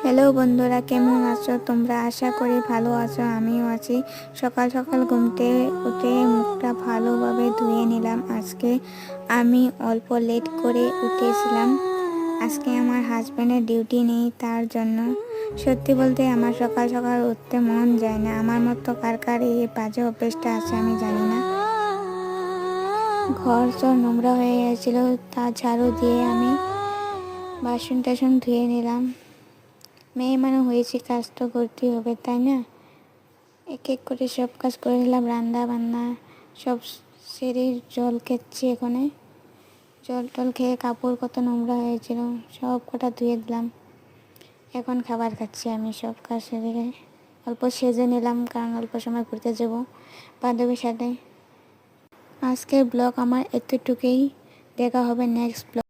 Hello বন্ধুরা, কেমন আছো তোমরা? আশা করি ভালো আছো, আমিও আছি। সকাল সকাল ঘুমতে উঠে মুখটা ভালোভাবে ধুয়ে নিলাম। আজকে আমি অল্প লেট করে উঠেছিলাম। আজকে আমার হাজব্যান্ডের ডিউটি নেই, তার জন্য সত্যি বলতে আমার সকাল সকাল উঠতে মন যায় না। আমার মতো কার কার এই বাজে অভ্যেসটা আছে আমি জানি না। ঘর সব নোংরা হয়ে গেছিল, তা ঝাড়ু দিয়ে আমি বাসন টাসন ধুয়ে নিলাম। মেয়ে মানে হয়েছি, কাজ তো করতেই হবে, তাই না? এক এক করে সব কাজ করে নিলাম, রান্না বান্না সব সেরে জল খেচ্ছি। এখানে জল টল খেয়ে কাপড় কত নোংরা হয়েছিল সব কটা ধুয়ে দিলাম। এখন খাবার খাচ্ছি আমি। সব কাজ সেরে অল্প সেজে নিলাম, কারণ অল্প সময় ঘুরতে যাবো বান্ধবীর সাথে। আজকের ব্লগ আমার এতটুকুই, দেখা হবে নেক্সট ব্লগ।